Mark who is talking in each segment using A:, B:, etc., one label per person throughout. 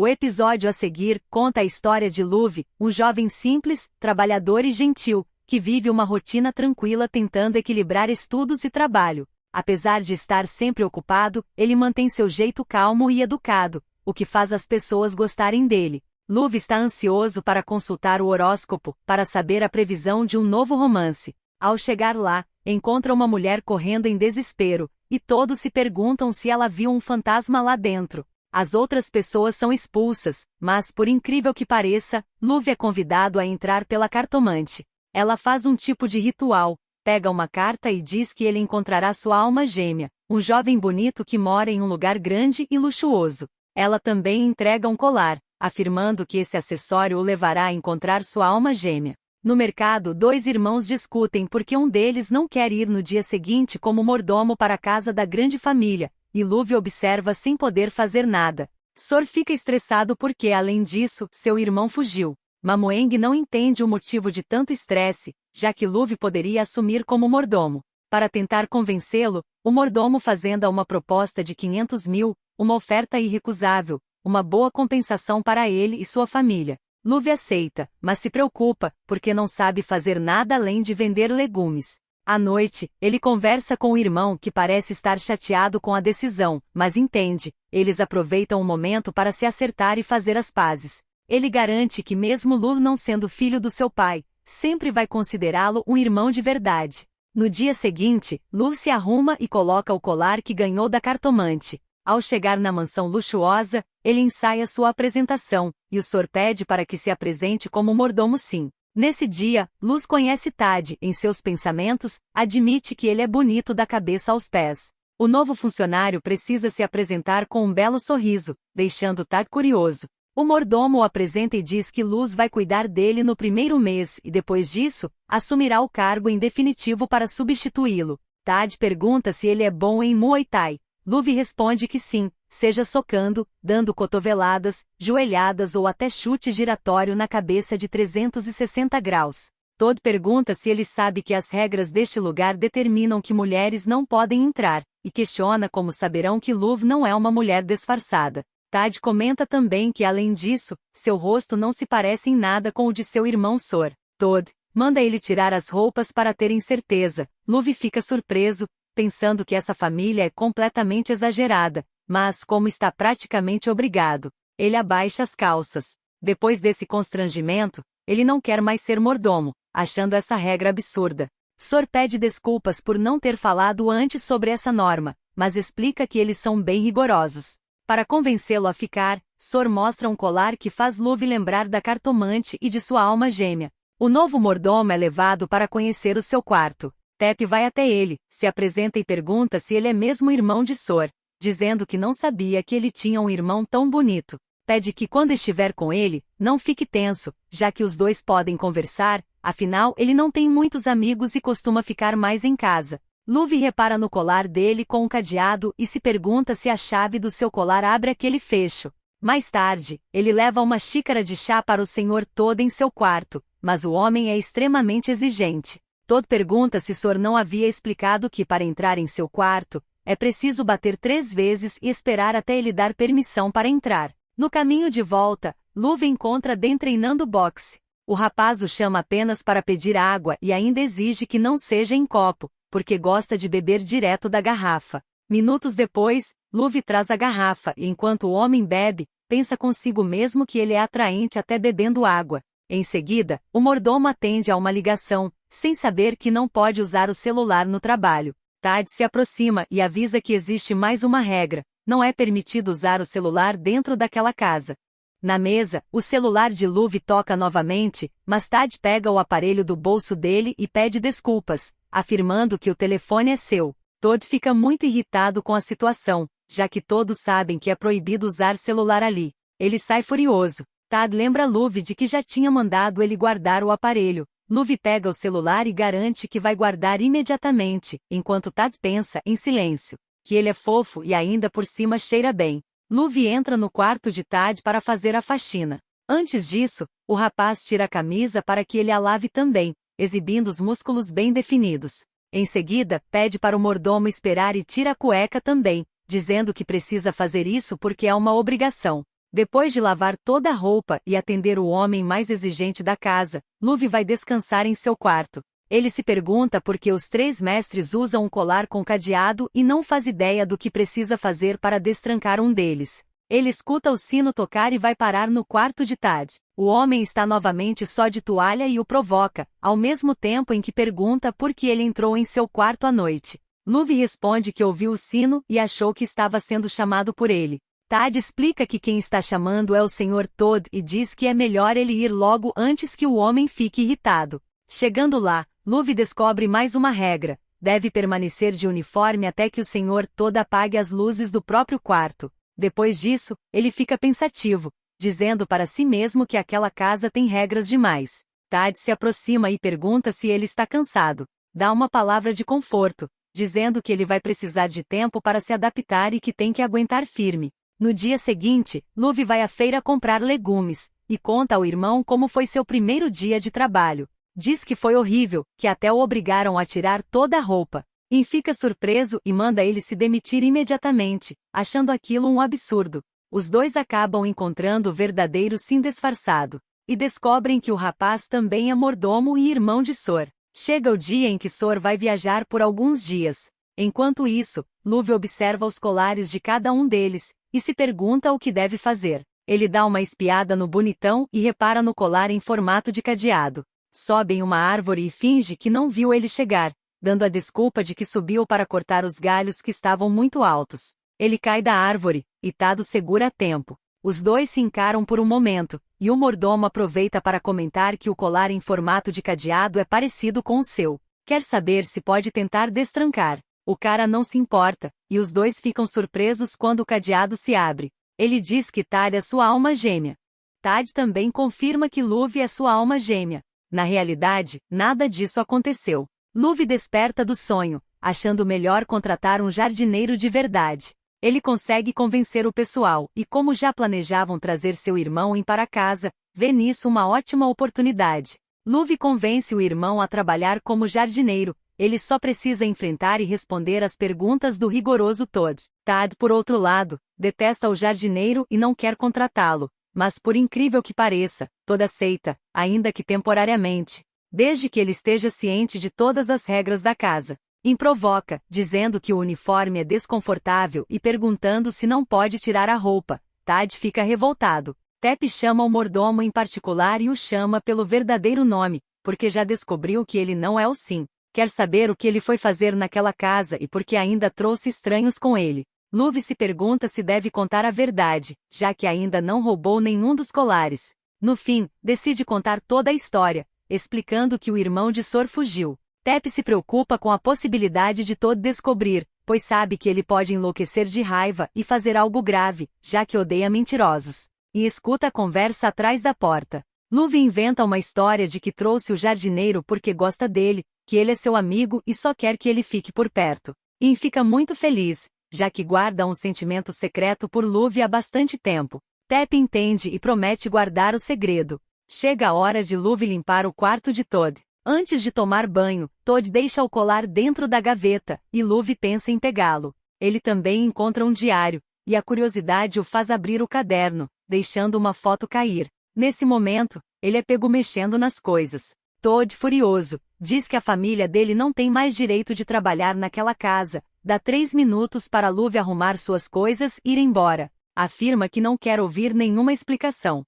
A: O episódio a seguir conta a história de Luve, um jovem simples, trabalhador e gentil, que vive uma rotina tranquila tentando equilibrar estudos e trabalho. Apesar de estar sempre ocupado, ele mantém seu jeito calmo e educado, o que faz as pessoas gostarem dele. Luve está ansioso para consultar o horóscopo, para saber a previsão de um novo romance. Ao chegar lá, encontra uma mulher correndo em desespero, e todos se perguntam se ela viu um fantasma lá dentro. As outras pessoas são expulsas, mas por incrível que pareça, Luve é convidado a entrar pela cartomante. Ela faz um tipo de ritual, pega uma carta e diz que ele encontrará sua alma gêmea, um jovem bonito que mora em um lugar grande e luxuoso. Ela também entrega um colar, afirmando que esse acessório o levará a encontrar sua alma gêmea. No mercado, dois irmãos discutem porque um deles não quer ir no dia seguinte como mordomo para a casa da grande família, e Luve observa sem poder fazer nada. Sor fica estressado porque, além disso, seu irmão fugiu. Mamoeng não entende o motivo de tanto estresse, já que Luve poderia assumir como mordomo. Para tentar convencê-lo, o mordomo fazenda uma proposta de 500 mil, uma oferta irrecusável, uma boa compensação para ele e sua família. Luve aceita, mas se preocupa, porque não sabe fazer nada além de vender legumes. À noite, ele conversa com o irmão que parece estar chateado com a decisão, mas entende. Eles aproveitam o momento para se acertar e fazer as pazes. Ele garante que mesmo Lu não sendo filho do seu pai, sempre vai considerá-lo um irmão de verdade. No dia seguinte, Lu se arruma e coloca o colar que ganhou da cartomante. Ao chegar na mansão luxuosa, ele ensaia sua apresentação, e o Sor pede para que se apresente como mordomo sim. Nesse dia, Luz conhece Tad, em seus pensamentos, admite que ele é bonito da cabeça aos pés. O novo funcionário precisa se apresentar com um belo sorriso, deixando Tad curioso. O mordomo o apresenta e diz que Luz vai cuidar dele no primeiro mês e depois disso, assumirá o cargo em definitivo para substituí-lo. Tad pergunta se ele é bom em Muay Thai. Luve responde que sim, seja socando, dando cotoveladas, joelhadas ou até chute giratório na cabeça de 360 graus. Todd pergunta se ele sabe que as regras deste lugar determinam que mulheres não podem entrar, e questiona como saberão que Luve não é uma mulher disfarçada. Tad comenta também que além disso, seu rosto não se parece em nada com o de seu irmão Sor. Todd manda ele tirar as roupas para terem certeza. Luve fica surpreso, pensando que essa família é completamente exagerada, mas como está praticamente obrigado, ele abaixa as calças. Depois desse constrangimento, ele não quer mais ser mordomo, achando essa regra absurda. Sor pede desculpas por não ter falado antes sobre essa norma, mas explica que eles são bem rigorosos. Para convencê-lo a ficar, Sor mostra um colar que faz Luve lembrar da cartomante e de sua alma gêmea. O novo mordomo é levado para conhecer o seu quarto. Tep vai até ele, se apresenta e pergunta se ele é mesmo irmão de Sor, dizendo que não sabia que ele tinha um irmão tão bonito. Pede que quando estiver com ele, não fique tenso, já que os dois podem conversar, afinal ele não tem muitos amigos e costuma ficar mais em casa. Luve repara no colar dele com um cadeado e se pergunta se a chave do seu colar abre aquele fecho. Mais tarde, ele leva uma xícara de chá para o senhor Todd em seu quarto, mas o homem é extremamente exigente. Todd pergunta se Sor não havia explicado que para entrar em seu quarto, é preciso bater 3 vezes e esperar até ele dar permissão para entrar. No caminho de volta, Luve encontra Den treinando boxe. O rapaz o chama apenas para pedir água e ainda exige que não seja em copo, porque gosta de beber direto da garrafa. Minutos depois, Luve traz a garrafa e enquanto o homem bebe, pensa consigo mesmo que ele é atraente até bebendo água. Em seguida, o mordomo atende a uma ligação, sem saber que não pode usar o celular no trabalho. Tad se aproxima e avisa que existe mais uma regra: não é permitido usar o celular dentro daquela casa. Na mesa, o celular de Luve toca novamente, mas Tad pega o aparelho do bolso dele e pede desculpas, afirmando que o telefone é seu. Todd fica muito irritado com a situação, já que todos sabem que é proibido usar celular ali. Ele sai furioso. Tad lembra Luve de que já tinha mandado ele guardar o aparelho. Luve pega o celular e garante que vai guardar imediatamente, enquanto Tad pensa, em silêncio, que ele é fofo e ainda por cima cheira bem. Luve entra no quarto de Tad para fazer a faxina. Antes disso, o rapaz tira a camisa para que ele a lave também, exibindo os músculos bem definidos. Em seguida, pede para o mordomo esperar e tira a cueca também, dizendo que precisa fazer isso porque é uma obrigação. Depois de lavar toda a roupa e atender o homem mais exigente da casa, Luve vai descansar em seu quarto. Ele se pergunta por que os 3 mestres usam um colar com cadeado e não faz ideia do que precisa fazer para destrancar um deles. Ele escuta o sino tocar e vai parar no quarto de Tad. O homem está novamente só de toalha e o provoca, ao mesmo tempo em que pergunta por que ele entrou em seu quarto à noite. Luve responde que ouviu o sino e achou que estava sendo chamado por ele. Tad explica que quem está chamando é o Sr. Todd e diz que é melhor ele ir logo antes que o homem fique irritado. Chegando lá, Luve descobre mais uma regra: deve permanecer de uniforme até que o Sr. Todd apague as luzes do próprio quarto. Depois disso, ele fica pensativo, dizendo para si mesmo que aquela casa tem regras demais. Tad se aproxima e pergunta se ele está cansado. Dá uma palavra de conforto, dizendo que ele vai precisar de tempo para se adaptar e que tem que aguentar firme. No dia seguinte, Luve vai à feira comprar legumes, e conta ao irmão como foi seu primeiro dia de trabalho. Diz que foi horrível, que até o obrigaram a tirar toda a roupa. E fica surpreso e manda ele se demitir imediatamente, achando aquilo um absurdo. Os dois acabam encontrando o verdadeiro Sim disfarçado, e descobrem que o rapaz também é mordomo e irmão de Sor. Chega o dia em que Sor vai viajar por alguns dias. Enquanto isso, Luve observa os colares de cada um deles, e se pergunta o que deve fazer. Ele dá uma espiada no bonitão e repara no colar em formato de cadeado. Sobe em uma árvore e finge que não viu ele chegar, dando a desculpa de que subiu para cortar os galhos que estavam muito altos. Ele cai da árvore, e Tad o segura a tempo. Os dois se encaram por um momento, e o mordomo aproveita para comentar que o colar em formato de cadeado é parecido com o seu. Quer saber se pode tentar destrancar. O cara não se importa, e os dois ficam surpresos quando o cadeado se abre. Ele diz que Tad é sua alma gêmea. Tad também confirma que Luve é sua alma gêmea. Na realidade, nada disso aconteceu. Luve desperta do sonho, achando melhor contratar um jardineiro de verdade. Ele consegue convencer o pessoal, e como já planejavam trazer seu irmão para casa, vê nisso uma ótima oportunidade. Luve convence o irmão a trabalhar como jardineiro. Ele só precisa enfrentar e responder às perguntas do rigoroso Todd. Tad, por outro lado, detesta o jardineiro e não quer contratá-lo. Mas por incrível que pareça, Todd aceita, ainda que temporariamente, desde que ele esteja ciente de todas as regras da casa. Provoca, dizendo que o uniforme é desconfortável e perguntando se não pode tirar a roupa. Tad fica revoltado. Tep chama o mordomo em particular e o chama pelo verdadeiro nome, porque já descobriu que ele não é o Sim. Quer saber o que ele foi fazer naquela casa e porque ainda trouxe estranhos com ele. Luve se pergunta se deve contar a verdade, já que ainda não roubou nenhum dos colares. No fim, decide contar toda a história, explicando que o irmão de Sor fugiu. Tep se preocupa com a possibilidade de Todd descobrir, pois sabe que ele pode enlouquecer de raiva e fazer algo grave, já que odeia mentirosos. E escuta a conversa atrás da porta. Luve inventa uma história de que trouxe o jardineiro porque gosta dele, que ele é seu amigo e só quer que ele fique por perto. E fica muito feliz, já que guarda um sentimento secreto por Luve há bastante tempo. Tep entende e promete guardar o segredo. Chega a hora de Luve limpar o quarto de Todd. Antes de tomar banho, Todd deixa o colar dentro da gaveta, e Luve pensa em pegá-lo. Ele também encontra um diário, e a curiosidade o faz abrir o caderno, deixando uma foto cair. Nesse momento, ele é pego mexendo nas coisas. Todd, furioso, diz que a família dele não tem mais direito de trabalhar naquela casa. Dá 3 minutos para Luve arrumar suas coisas e ir embora. Afirma que não quer ouvir nenhuma explicação.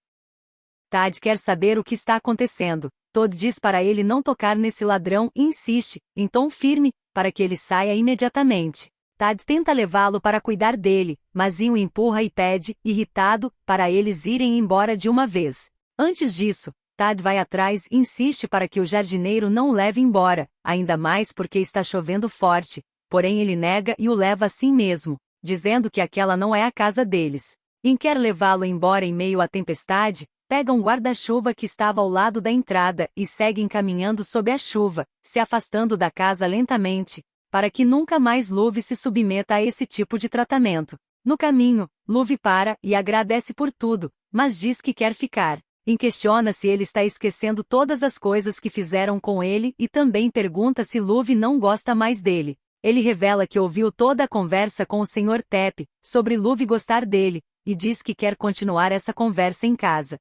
A: Tad quer saber o que está acontecendo. Todd diz para ele não tocar nesse ladrão e insiste, em tom firme, para que ele saia imediatamente. Tad tenta levá-lo para cuidar dele, mas o empurra e pede, irritado, para eles irem embora de uma vez. Antes disso, Tad vai atrás e insiste para que o jardineiro não o leve embora, ainda mais porque está chovendo forte. Porém ele nega e o leva assim mesmo, dizendo que aquela não é a casa deles. Quer levá-lo embora em meio à tempestade, pega um guarda-chuva que estava ao lado da entrada e segue caminhando sob a chuva, se afastando da casa lentamente, para que nunca mais Luve se submeta a esse tipo de tratamento. No caminho, Luve para e agradece por tudo, mas diz que quer ficar. Questiona se ele está esquecendo todas as coisas que fizeram com ele e também pergunta se Luve não gosta mais dele. Ele revela que ouviu toda a conversa com o Sr. Tep, sobre Luve gostar dele, e diz que quer continuar essa conversa em casa.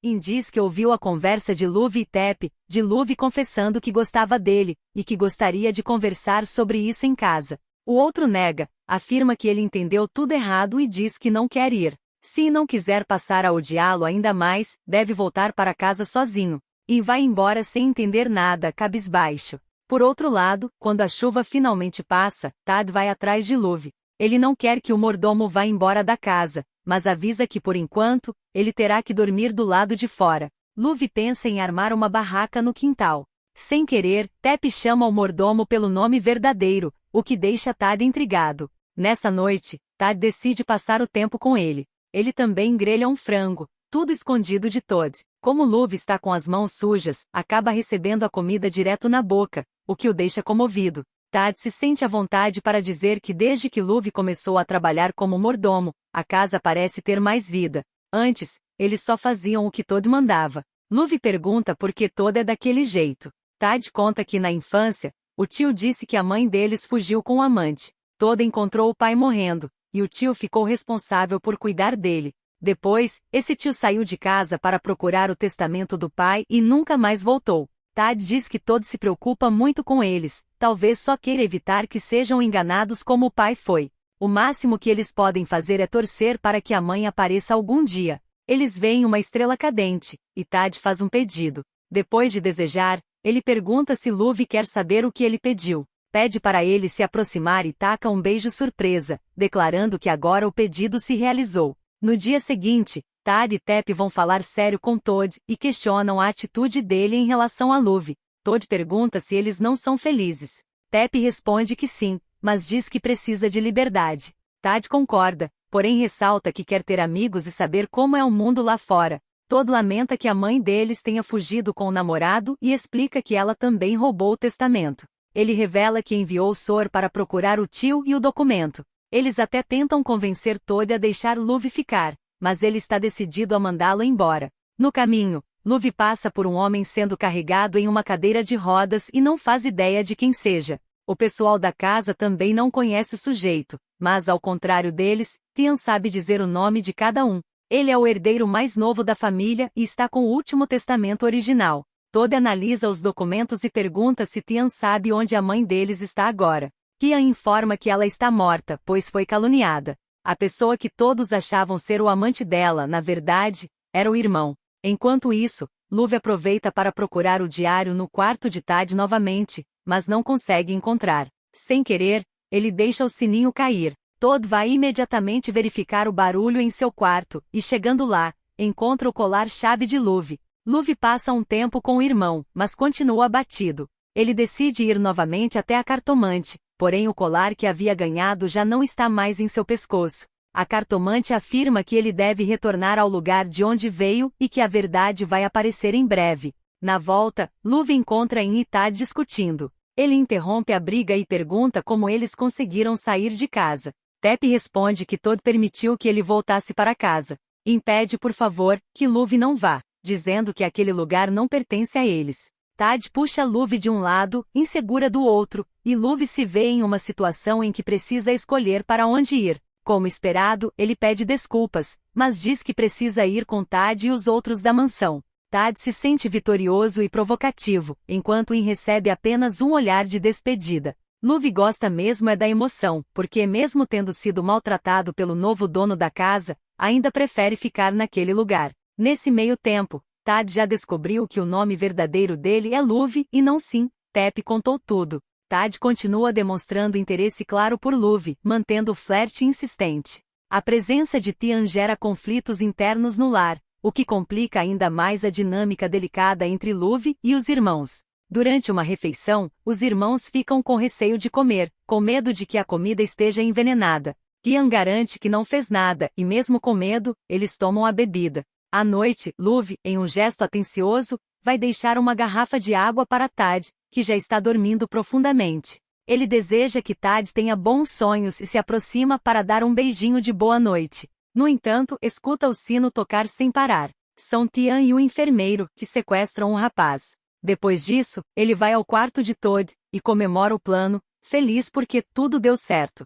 A: In diz que ouviu a conversa de Luve e Tep, de Luve confessando que gostava dele, e que gostaria de conversar sobre isso em casa. O outro nega, afirma que ele entendeu tudo errado e diz que não quer ir. Se não quiser passar a odiá-lo ainda mais, deve voltar para casa sozinho. E vai embora sem entender nada, cabisbaixo. Por outro lado, quando a chuva finalmente passa, Tad vai atrás de Luve. Ele não quer que o mordomo vá embora da casa, mas avisa que por enquanto, ele terá que dormir do lado de fora. Luve pensa em armar uma barraca no quintal. Sem querer, Tep chama o mordomo pelo nome verdadeiro, o que deixa Tad intrigado. Nessa noite, Tad decide passar o tempo com ele. Ele também grelha um frango, tudo escondido de Todd. Como Luve está com as mãos sujas, acaba recebendo a comida direto na boca, o que o deixa comovido. Tad se sente à vontade para dizer que desde que Luve começou a trabalhar como mordomo, a casa parece ter mais vida. Antes, eles só faziam o que Todd mandava. Luve pergunta por que Todd é daquele jeito. Tad conta que na infância, o tio disse que a mãe deles fugiu com o amante. Todd encontrou o pai morrendo, e o tio ficou responsável por cuidar dele. Depois, esse tio saiu de casa para procurar o testamento do pai e nunca mais voltou. Tad diz que Todd se preocupa muito com eles, talvez só queira evitar que sejam enganados como o pai foi. O máximo que eles podem fazer é torcer para que a mãe apareça algum dia. Eles veem uma estrela cadente, e Tad faz um pedido. Depois de desejar, ele pergunta se Luve quer saber o que ele pediu. Pede para ele se aproximar e taca um beijo surpresa, declarando que agora o pedido se realizou. No dia seguinte, Tad e Tep vão falar sério com Todd e questionam a atitude dele em relação a Luve. Todd pergunta se eles não são felizes. Tep responde que sim, mas diz que precisa de liberdade. Tad concorda, porém ressalta que quer ter amigos e saber como é o mundo lá fora. Todd lamenta que a mãe deles tenha fugido com o namorado e explica que ela também roubou o testamento. Ele revela que enviou Sor para procurar o tio e o documento. Eles até tentam convencer Todd a deixar Luve ficar, mas ele está decidido a mandá-lo embora. No caminho, Luve passa por um homem sendo carregado em uma cadeira de rodas e não faz ideia de quem seja. O pessoal da casa também não conhece o sujeito, mas ao contrário deles, Tian sabe dizer o nome de cada um. Ele é o herdeiro mais novo da família e está com o último testamento original. Todd analisa os documentos e pergunta se Tian sabe onde a mãe deles está agora. Tian informa que ela está morta, pois foi caluniada. A pessoa que todos achavam ser o amante dela, na verdade, era o irmão. Enquanto isso, Luve aproveita para procurar o diário no quarto de Tad novamente, mas não consegue encontrar. Sem querer, ele deixa o sininho cair. Todd vai imediatamente verificar o barulho em seu quarto, e chegando lá, encontra o colar-chave de Luve. Luve passa um tempo com o irmão, mas continua abatido. Ele decide ir novamente até a cartomante, porém o colar que havia ganhado já não está mais em seu pescoço. A cartomante afirma que ele deve retornar ao lugar de onde veio e que a verdade vai aparecer em breve. Na volta, Luve encontra In e Tad discutindo. Ele interrompe a briga e pergunta como eles conseguiram sair de casa. Tep responde que Todd permitiu que ele voltasse para casa. Impede, por favor, que Luve não vá, dizendo que aquele lugar não pertence a eles. Tad puxa Luve de um lado, insegura do outro, e Luve se vê em uma situação em que precisa escolher para onde ir. Como esperado, ele pede desculpas, mas diz que precisa ir com Tad e os outros da mansão. Tad se sente vitorioso e provocativo, enquanto In recebe apenas um olhar de despedida. Luve gosta mesmo é da emoção, porque mesmo tendo sido maltratado pelo novo dono da casa, ainda prefere ficar naquele lugar. Nesse meio tempo, Tad já descobriu que o nome verdadeiro dele é Luve e não Sim. Tep contou tudo. Tad continua demonstrando interesse claro por Luve, mantendo o flerte insistente. A presença de Tian gera conflitos internos no lar, o que complica ainda mais a dinâmica delicada entre Luve e os irmãos. Durante uma refeição, os irmãos ficam com receio de comer, com medo de que a comida esteja envenenada. Tian garante que não fez nada, e mesmo com medo, eles tomam a bebida. À noite, Luve, em um gesto atencioso, vai deixar uma garrafa de água para Tad, que já está dormindo profundamente. Ele deseja que Tad tenha bons sonhos e se aproxima para dar um beijinho de boa noite. No entanto, escuta o sino tocar sem parar. São Tian e o enfermeiro, que sequestram o rapaz. Depois disso, ele vai ao quarto de Todd, e comemora o plano, feliz porque tudo deu certo.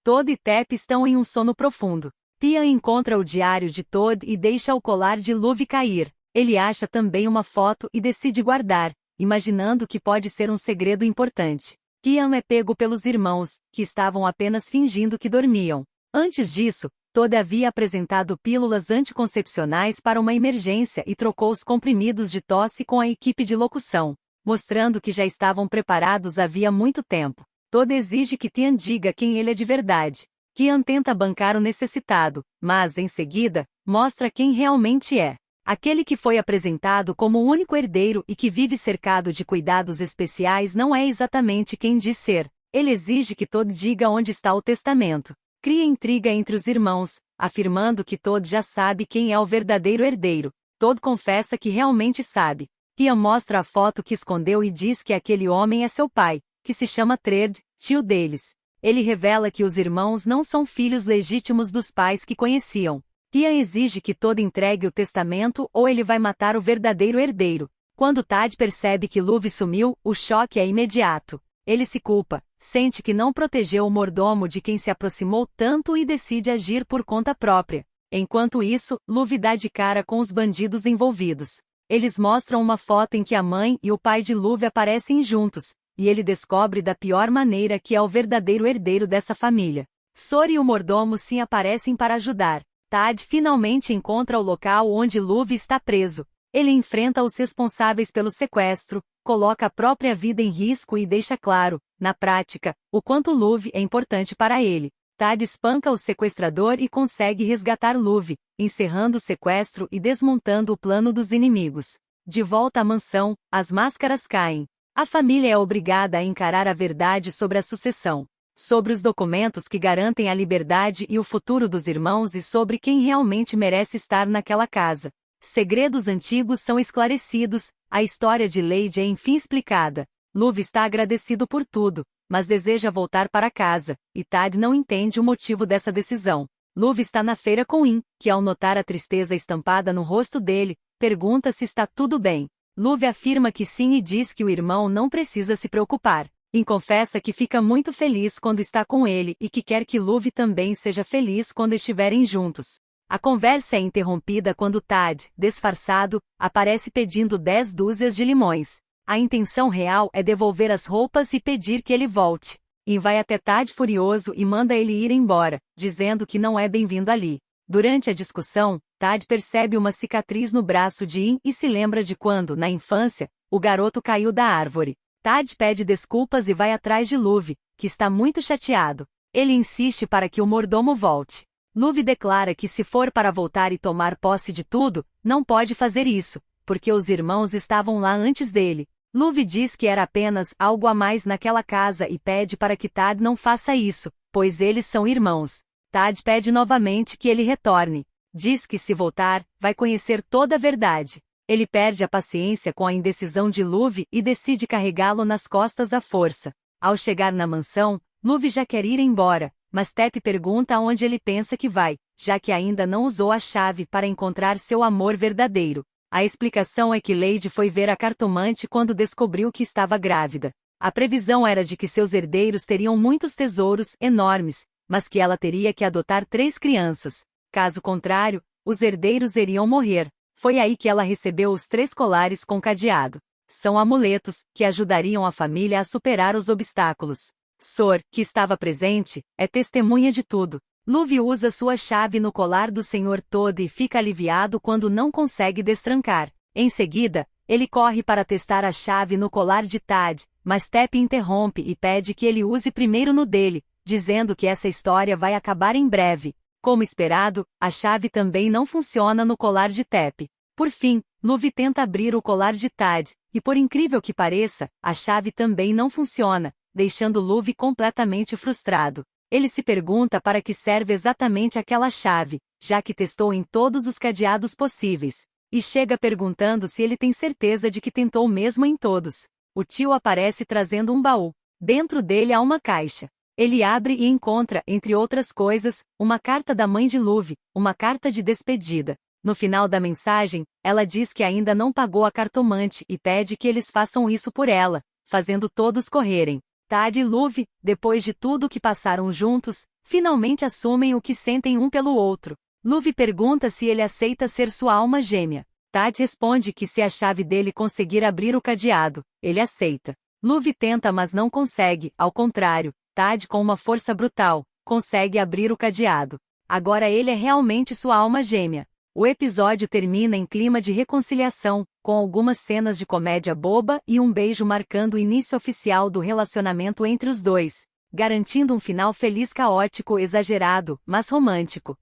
A: Todd e Tep estão em um sono profundo. Tia encontra o diário de Todd e deixa o colar de Luve cair. Ele acha também uma foto e decide guardar, imaginando que pode ser um segredo importante. Kian é pego pelos irmãos, que estavam apenas fingindo que dormiam. Antes disso, Todd havia apresentado pílulas anticoncepcionais para uma emergência e trocou os comprimidos de tosse com a equipe de locução, mostrando que já estavam preparados havia muito tempo. Todd exige que Tian diga quem ele é de verdade. Kian tenta bancar o necessitado, mas, em seguida, mostra quem realmente é. Aquele que foi apresentado como o único herdeiro e que vive cercado de cuidados especiais não é exatamente quem diz ser. Ele exige que Todd diga onde está o testamento. Cria intriga entre os irmãos, afirmando que Todd já sabe quem é o verdadeiro herdeiro. Todd confessa que realmente sabe. Kian mostra a foto que escondeu e diz que aquele homem é seu pai, que se chama Tred, tio deles. Ele revela que os irmãos não são filhos legítimos dos pais que conheciam. Kian exige que Todd entregue o testamento ou ele vai matar o verdadeiro herdeiro. Quando Tad percebe que Luve sumiu, o choque é imediato. Ele se culpa, sente que não protegeu o mordomo de quem se aproximou tanto e decide agir por conta própria. Enquanto isso, Luve dá de cara com os bandidos envolvidos. Eles mostram uma foto em que a mãe e o pai de Luve aparecem juntos, e ele descobre da pior maneira que é o verdadeiro herdeiro dessa família. Sori e o mordomo sim aparecem para ajudar. Tad finalmente encontra o local onde Luve está preso. Ele enfrenta os responsáveis pelo sequestro, coloca a própria vida em risco e deixa claro, na prática, o quanto Luve é importante para ele. Tad espanca o sequestrador e consegue resgatar Luve, encerrando o sequestro e desmontando o plano dos inimigos. De volta à mansão, as máscaras caem. A família é obrigada a encarar a verdade sobre a sucessão, sobre os documentos que garantem a liberdade e o futuro dos irmãos e sobre quem realmente merece estar naquela casa. Segredos antigos são esclarecidos, a história de Lady é enfim explicada. Luve está agradecido por tudo, mas deseja voltar para casa, e Tad não entende o motivo dessa decisão. Luve está na feira com In, que ao notar a tristeza estampada no rosto dele, pergunta se está tudo bem. Luve afirma que sim e diz que o irmão não precisa se preocupar. In confessa que fica muito feliz quando está com ele e que quer que Luve também seja feliz quando estiverem juntos. A conversa é interrompida quando Tad, disfarçado, aparece pedindo 10 dúzias de limões. A intenção real é devolver as roupas e pedir que ele volte. In vai até Tad furioso e manda ele ir embora, dizendo que não é bem-vindo ali. Durante a discussão, Tad percebe uma cicatriz no braço de In e se lembra de quando, na infância, o garoto caiu da árvore. Tad pede desculpas e vai atrás de Luve, que está muito chateado. Ele insiste para que o mordomo volte. Luve declara que se for para voltar e tomar posse de tudo, não pode fazer isso, porque os irmãos estavam lá antes dele. Luve diz que era apenas algo a mais naquela casa e pede para que Tad não faça isso, pois eles são irmãos. Tad pede novamente que ele retorne. Diz que se voltar, vai conhecer toda a verdade. Ele perde a paciência com a indecisão de Luve e decide carregá-lo nas costas à força. Ao chegar na mansão, Luve já quer ir embora, mas Tep pergunta aonde ele pensa que vai, já que ainda não usou a chave para encontrar seu amor verdadeiro. A explicação é que Lady foi ver a cartomante quando descobriu que estava grávida. A previsão era de que seus herdeiros teriam muitos tesouros enormes, mas que ela teria que adotar 3 crianças. Caso contrário, os herdeiros iriam morrer. Foi aí que ela recebeu os 3 colares com cadeado. São amuletos, que ajudariam a família a superar os obstáculos. Sor, que estava presente, é testemunha de tudo. Luve usa sua chave no colar do Sr. Todd e fica aliviado quando não consegue destrancar. Em seguida, ele corre para testar a chave no colar de Tad, mas Tep interrompe e pede que ele use primeiro no dele, dizendo que essa história vai acabar em breve. Como esperado, a chave também não funciona no colar de Tep. Por fim, Luve tenta abrir o colar de Tad, e por incrível que pareça, a chave também não funciona, deixando Luve completamente frustrado. Ele se pergunta para que serve exatamente aquela chave, já que testou em todos os cadeados possíveis, e chega perguntando se ele tem certeza de que tentou mesmo em todos. O tio aparece trazendo um baú. Dentro dele há uma caixa. Ele abre e encontra, entre outras coisas, uma carta da mãe de Luve, uma carta de despedida. No final da mensagem, ela diz que ainda não pagou a cartomante e pede que eles façam isso por ela, fazendo todos correrem. Tad e Luv, depois de tudo que passaram juntos, finalmente assumem o que sentem um pelo outro. Luv pergunta se ele aceita ser sua alma gêmea. Tad responde que se a chave dele conseguir abrir o cadeado, ele aceita. Luv tenta, mas não consegue, ao contrário, Tad, com uma força brutal, consegue abrir o cadeado. Agora ele é realmente sua alma gêmea. O episódio termina em clima de reconciliação, com algumas cenas de comédia boba e um beijo marcando o início oficial do relacionamento entre os dois, garantindo um final feliz, caótico, exagerado, mas romântico.